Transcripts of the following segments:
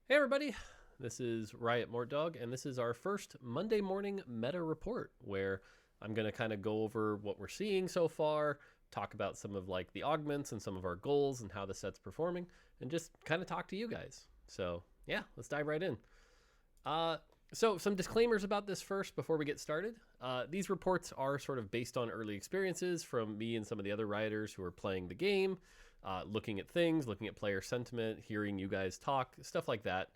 Hey everybody, this is Mortdog, and this is our first Monday morning meta report where I'm going to kind of go over what we're seeing so far, talk about some of like the augments and some of our goals and how the set's performing, and just kind of talk to you guys. So yeah, let's dive right in. So some disclaimers about this first before we get started. These reports are sort of based on early experiences from me and some of the other writers who are playing the game, looking at things, looking at player sentiment, hearing you guys talk, stuff like that.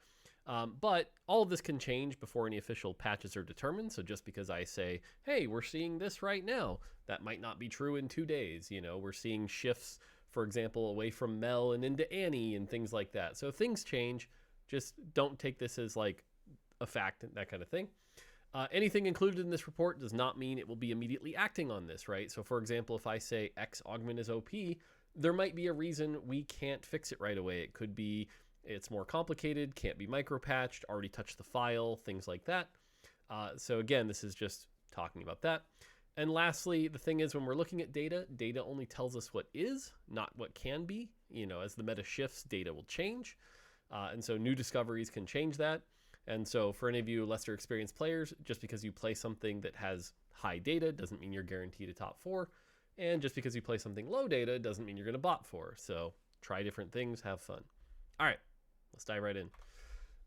But all of this can change before any official patches are determined. So just because I say, hey, we're seeing this right now, that might not be true in 2 days. You know, we're seeing shifts, for example, away from Mel and into Annie and things like that. So things change. Just don't take this as like a fact, that kind of thing. Anything included in this report does not mean it will be immediately acting on this, right? So for example, if I say X augment is OP, there might be a reason we can't fix it right away. It could be it's more complicated, can't be micro-patched, already touched the file, things like that. So again, this is just talking about that. And lastly, the thing is when we're looking at data, data only tells us what is, not what can be. You know, as the meta shifts, data will change. And so new discoveries can change that. And so for any of you lesser experienced players, just because you play something that has high data doesn't mean you're guaranteed a top 4. And just because you play something low data doesn't mean you're going to bot 4. So try different things, have fun. All right, let's dive right in.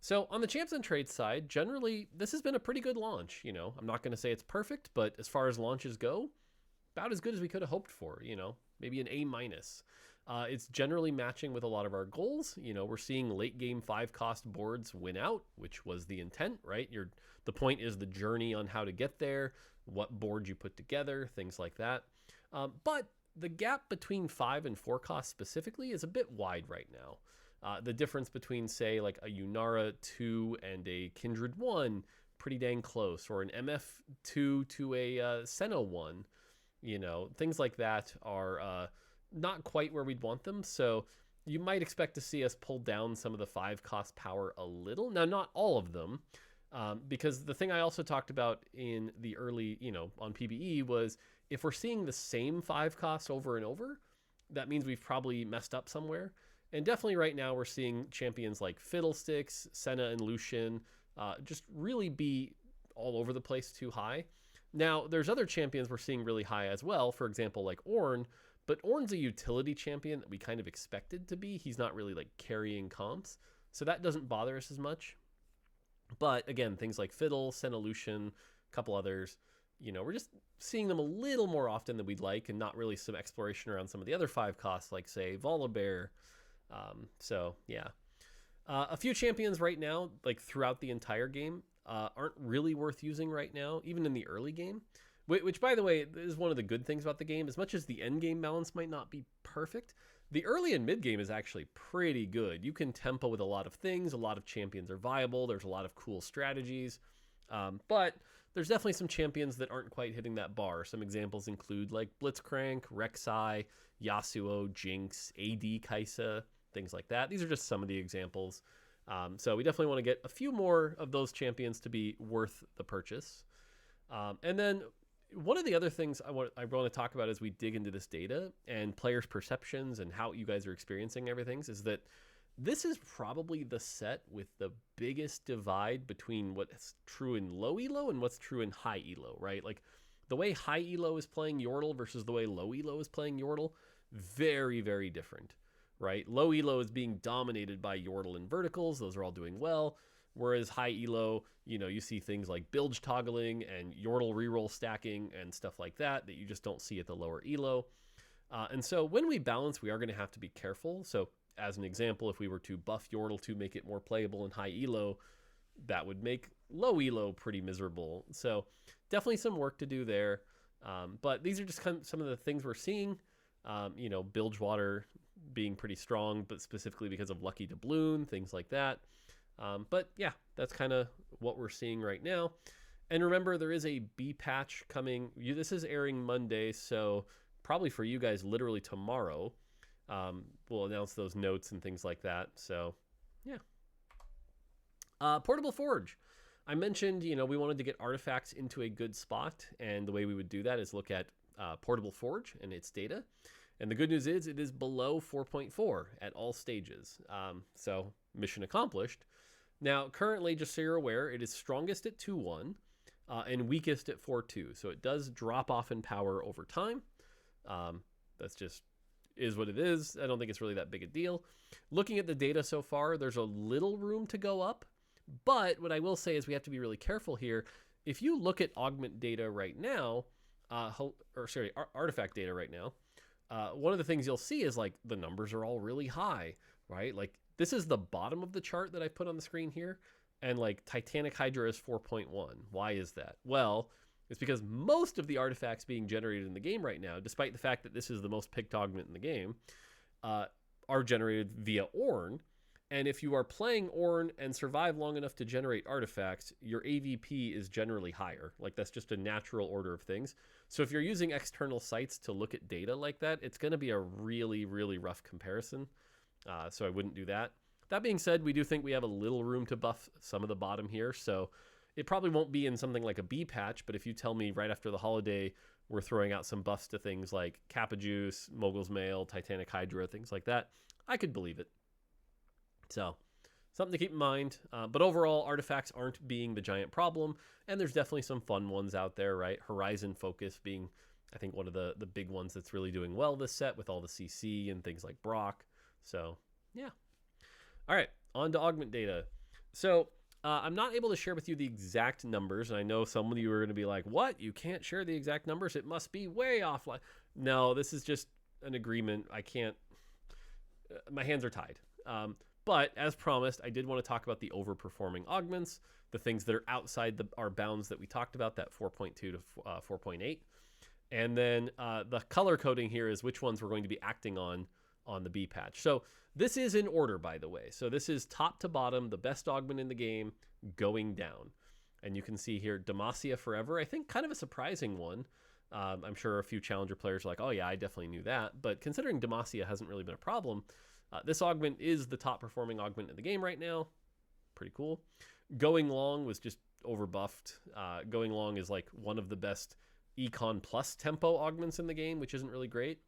So on the champs and trades side, generally, this has been a pretty good launch. You know, I'm not going to say it's perfect, but as far as launches go, about as good as we could have hoped for, you know, maybe an A-. It's generally matching with a lot of our goals. You know, we're seeing late game 5 cost boards win out, which was the intent, right? The point is the journey on how to get there, what board you put together, things like that. But the gap between 5 and 4 cost specifically is a bit wide right now. The difference between, say, like a Unara 2 and a Kindred 1, pretty dang close, or an MF2 to a Senna 1, you know, things like that are not quite where we'd want them. So you might expect to see us pull down some of the 5 cost power a little. Now, not all of them, because the thing I also talked about in the early, you know, on PBE was if we're seeing the same 5 costs over and over, that means we've probably messed up somewhere. And definitely right now we're seeing champions like Fiddlesticks, Senna, and Lucian just really be all over the place too high. Now, there's other champions we're seeing really high as well, for example, like Ornn, but Ornn's a utility champion that we kind of expected to be. He's not really like carrying comps, so that doesn't bother us as much. But again, things like Fiddle, Senna, Lucian, a couple others, you know, we're just seeing them a little more often than we'd like, and not really some exploration around some of the other 5 costs, like, say, Volibear. So, yeah. A few champions right now, like throughout the entire game, aren't really worth using right now, even in the early game. Which, by the way, is one of the good things about the game. As much as the end game balance might not be perfect, the early and mid game is actually pretty good. You can tempo with a lot of things. A lot of champions are viable. There's a lot of cool strategies. But there's definitely some champions that aren't quite hitting that bar. Some examples include like Blitzcrank, Rek'Sai, Yasuo, Jinx, AD Kaisa, things like that. These are just some of the examples. So we definitely want to get a few more of those champions to be worth the purchase. And then one of the other things I want to talk about as we dig into this data and players' perceptions and how you guys are experiencing everything is that this is probably the set with the biggest divide between what's true in low elo and what's true in high elo, right? Like the way high elo is playing Yordle versus the way low elo is playing Yordle, very, very different, right? Low elo is being dominated by Yordle and verticals. Those are all doing well. Whereas high elo, you know, you see things like bilge toggling and Yordle reroll stacking and stuff like that you just don't see at the lower elo. And so when we balance, we are going to have to be careful. So as an example, if we were to buff Yordle to make it more playable in high elo, that would make low elo pretty miserable. So definitely some work to do there. But these are just kind of some of the things we're seeing. You know, Bilgewater being pretty strong, but specifically because of Lucky Doubloon, things like that. But yeah, that's kind of what we're seeing right now. And remember, there is a B patch coming. This is airing Monday, so probably for you guys, literally tomorrow. We'll announce those notes and things like that. So yeah. Portable Forge. I mentioned, you know, we wanted to get artifacts into a good spot, and the way we would do that is look at Portable Forge and its data. And the good news is it is below 4.4 at all stages. So mission accomplished. Now, currently, just so you're aware, it is strongest at 2-1 and weakest at 4-2. So it does drop off in power over time. That's just is what it is. I don't think it's really that big a deal. Looking at the data so far, there's a little room to go up. But what I will say is we have to be really careful here. If you look at augment data right now, artifact data right now, one of the things you'll see is like the numbers are all really high, right? Like this is the bottom of the chart that I put on the screen here. And like Titanic Hydra is 4.1. Why is that? Well, it's because most of the artifacts being generated in the game right now, despite the fact that this is the most picked augment in the game, are generated via Ornn. And if you are playing Ornn and survive long enough to generate artifacts, your AVP is generally higher. Like that's just a natural order of things. So if you're using external sites to look at data like that, it's going to be a really, really rough comparison. So I wouldn't do that. That being said, we do think we have a little room to buff some of the bottom here. So it probably won't be in something like a B patch, but if you tell me right after the holiday, we're throwing out some buffs to things like Kappa Juice, Mogul's Mail, Titanic Hydra, things like that, I could believe it. So something to keep in mind. But overall, artifacts aren't being the giant problem. And there's definitely some fun ones out there, right? Horizon Focus being, I think, one of the big ones that's really doing well this set with all the CC and things like Brock. So, yeah. All right, on to augment data. So I'm not able to share with you the exact numbers. And I know some of you are going to be like, what? You can't share the exact numbers? It must be way offline. No, this is just an agreement. I can't. My hands are tied. But as promised, I did want to talk about the overperforming augments, the things that are outside our bounds that we talked about, that 4.2 to 4.8. And then the color coding here is which ones we're going to be acting on the B patch. So this is in order, by the way. So this is top to bottom, the best augment in the game going down. And you can see here, Demacia Forever, I think kind of a surprising one. I'm sure a few challenger players are like, oh yeah, I definitely knew that. But considering Demacia hasn't really been a problem, this augment is the top performing augment in the game right now. Pretty cool. Going Long was just overbuffed. Going Long is like one of the best Econ plus tempo augments in the game, which isn't really great.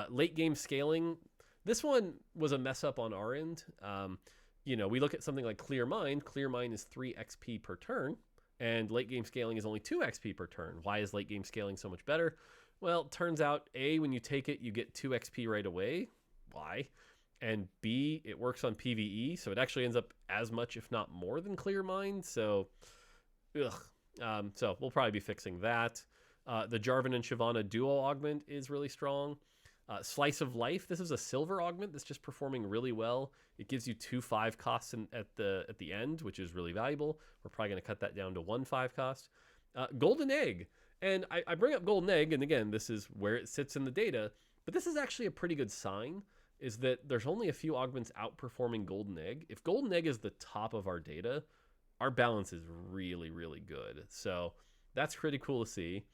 Late game scaling, this one was a mess up on our end. We look at something like Clear Mind. Clear Mind is 3 XP per turn, and late game scaling is only 2 XP per turn. Why is late game scaling so much better? Well, it turns out, A, when you take it, you get 2 XP right away. Why? And B, it works on PvE, so it actually ends up as much, if not more, than Clear Mind. So, so we'll probably be fixing that. The Jarvan and Shyvana duo augment is really strong. Slice of Life, this is a silver augment that's just performing really well. It gives you 2 5 costs at the end, which is really valuable. We're probably going to cut that down to 1 5 cost. Golden Egg, and I bring up Golden Egg, and again, this is where it sits in the data, but this is actually a pretty good sign, is that there's only a few augments outperforming Golden Egg. If Golden Egg is the top of our data, our balance is really, really good. So that's pretty cool to see.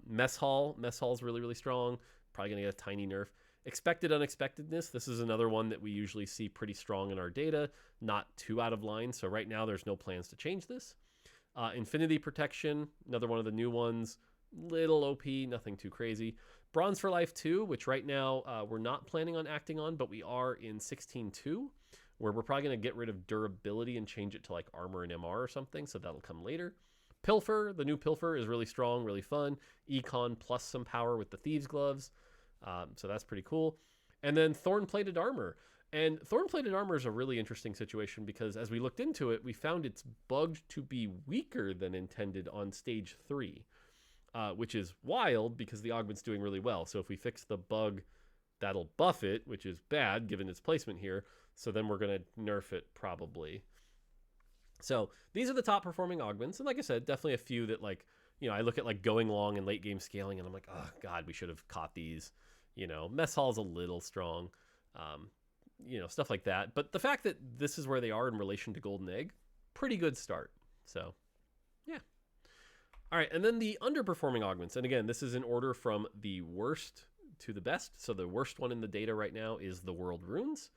Mess Hall is really, really strong. Probably going to get a tiny nerf. Expected Unexpectedness, this is another one that we usually see pretty strong in our data, not too out of line. So right now there's no plans to change this. Infinity Protection, another one of the new ones. Little OP, nothing too crazy. Bronze for Life 2, which right now we're not planning on acting on, but we are in 16.2, where we're probably going to get rid of durability and change it to like armor and MR or something, so that'll come later. Pilfer, the new Pilfer is really strong, really fun. Econ plus some power with the Thieves Gloves, so that's pretty cool. And then Thorn-Plated Armor. And Thorn-Plated Armor is a really interesting situation because as we looked into it, we found it's bugged to be weaker than intended on stage 3. Which is wild because the augment's doing really well. So if we fix the bug, that'll buff it, which is bad given its placement here. So then we're going to nerf it probably. So these are the top performing augments. And like I said, definitely a few that I look at like Going Long and late game scaling and I'm like, oh God, we should have caught these. Mess Hall's a little strong, stuff like that. But the fact that this is where they are in relation to Golden Egg, pretty good start. So yeah. All right, and then the underperforming augments. And again, this is in order from the worst to the best. So the worst one in the data right now is the World Runes.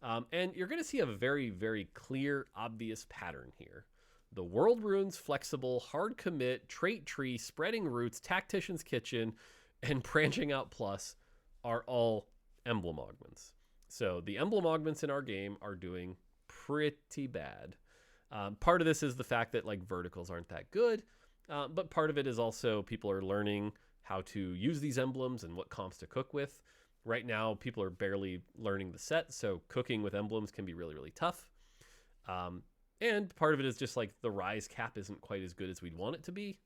And you're going to see a very, very clear, obvious pattern here. The World Runes, Flexible, Hard Commit, Trait Tree, Spreading Roots, Tactician's Kitchen, and Branching Out Plus are all emblem augments. So the emblem augments in our game are doing pretty bad. Part of this is the fact that like verticals aren't that good, but part of it is also people are learning how to use these emblems and what comps to cook with. Right now, people are barely learning the set, so cooking with emblems can be really, really tough. And part of it is just like the rise cap isn't quite as good as we'd want it to be.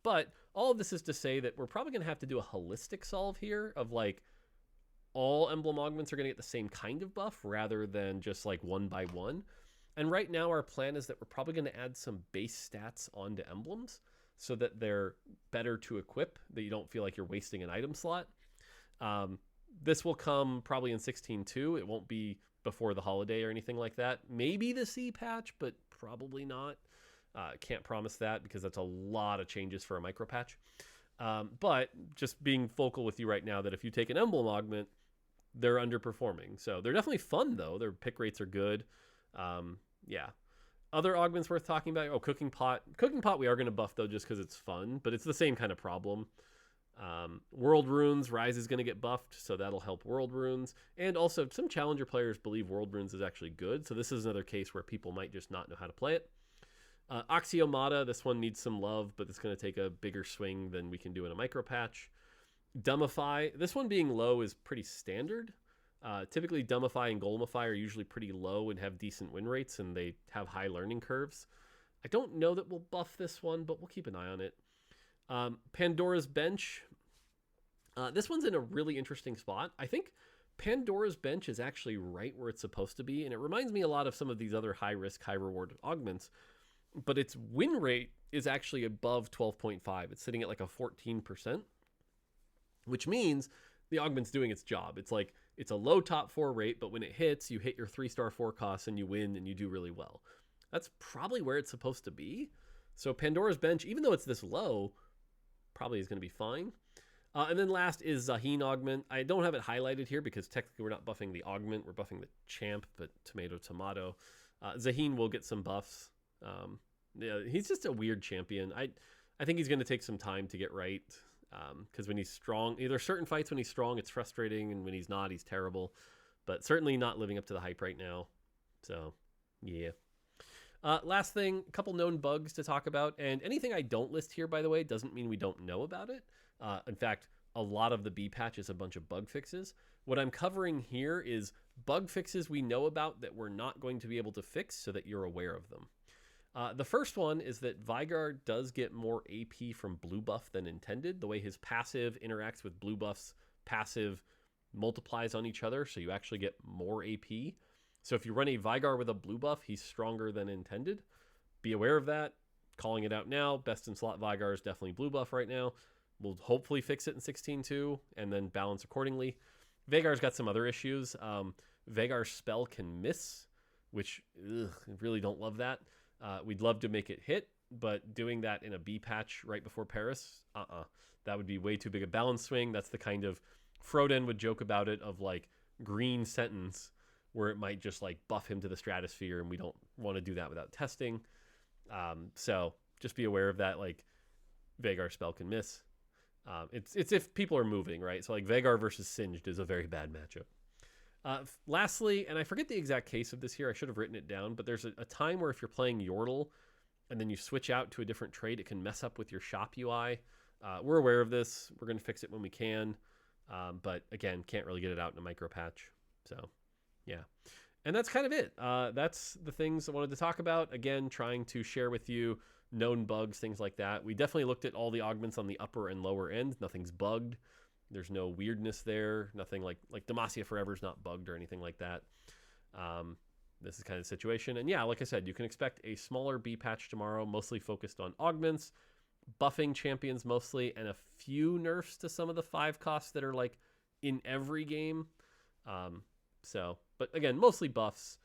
But all of this is to say that we're probably going to have to do a holistic solve here of like all emblem augments are going to get the same kind of buff rather than just like one by one. And right now our plan is that we're probably going to add some base stats onto emblems so that they're better to equip, that you don't feel like you're wasting an item slot. This will come probably in 16.2. It won't be before the holiday or anything like that. Maybe the C patch, but probably not. Can't promise that because that's a lot of changes for a micro patch. But just being vocal with you right now that if you take an emblem augment, they're underperforming. So they're definitely fun though. Their pick rates are good. Yeah. Other augments worth talking about. Oh, cooking pot. Cooking pot we are going to buff though just because it's fun, but it's the same kind of problem. World Runes, Rise is going to get buffed, so that'll help World Runes. And also, some Challenger players believe World Runes is actually good, so this is another case where people might just not know how to play it. Axiomata, this one needs some love, but it's going to take a bigger swing than we can do in a micro patch. Dumbify, this one being low is pretty standard. Typically, Dumbify and Golemify are usually pretty low and have decent win rates, and they have high learning curves. I don't know that we'll buff this one, but we'll keep an eye on it. Pandora's Bench. This one's in a really interesting spot. I think Pandora's Bench is actually right where it's supposed to be, and it reminds me a lot of some of these other high-risk, high-reward augments, but its win rate is actually above 12.5. It's sitting at like a 14%, which means the augment's doing its job. It's like, it's a low top 4 rate, but when it hits, you hit your 3-star 4 costs and you win and you do really well. That's probably where it's supposed to be. So Pandora's Bench, even though it's this low, probably is going to be fine. And then last is Zaheen Augment. I don't have it highlighted here because technically we're not buffing the augment, we're buffing the champ, but tomato. Zaheen will get some buffs. Yeah, he's just a weird champion. I think he's going to take some time to get right because when he's strong, there's certain fights when he's strong, it's frustrating, and when he's not, he's terrible. But certainly not living up to the hype right now. So, yeah. Last thing, a couple known bugs to talk about, and anything I don't list here, by the way, doesn't mean we don't know about it. In fact, a lot of the B patch is a bunch of bug fixes. What I'm covering here is bug fixes we know about that we're not going to be able to fix so that you're aware of them. The first one is that Veigar does get more AP from blue buff than intended. The way his passive interacts with blue buff's passive multiplies on each other, so you actually get more AP. So if you run a Veigar with a blue buff, he's stronger than intended. Be aware of that. Calling it out now. Best in slot Veigar is definitely blue buff right now. We'll hopefully fix it in 16.2 and then balance accordingly. Veigar's got some other issues. Veigar's spell can miss, which I really don't love that. We'd love to make it hit, but doing that in a B patch right before Paris, that would be way too big a balance swing. That's the kind of Froden would joke about it of like green sentence where it might just like buff him to the stratosphere, and we don't want to do that without testing. So just be aware of that. Like Veigar spell can miss. It's if people are moving, right? So like Veigar versus Singed is a very bad matchup. Lastly, and I forget the exact case of this here, I should have written it down, but there's a time where if you're playing Yordle and then you switch out to a different trade, it can mess up with your shop UI. We're aware of this. We're going to fix it when we can. But again, can't really get it out in a micro patch. So yeah. And that's kind of it. That's the things I wanted to talk about. Again, trying to share with you known bugs, things like that. We definitely looked at all the augments on the upper and lower end. Nothing's bugged. There's no weirdness there. Nothing like Demacia Forever is not bugged or anything like that. This is kind of the situation. And yeah, like I said, you can expect a smaller B patch tomorrow, mostly focused on augments, buffing champions mostly, and a few nerfs to some of the 5 costs that are like in every game. But again, mostly buffs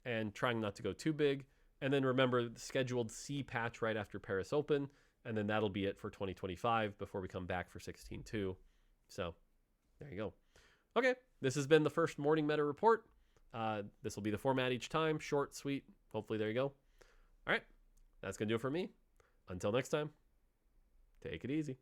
and trying not to go too big. And then remember the scheduled C patch right after Paris Open. And then that'll be it for 2025 before we come back for 16.2. So there you go. Okay, this has been the first morning meta report. This will be the format each time. Short, sweet. Hopefully there you go. All right, that's going to do it for me. Until next time, take it easy.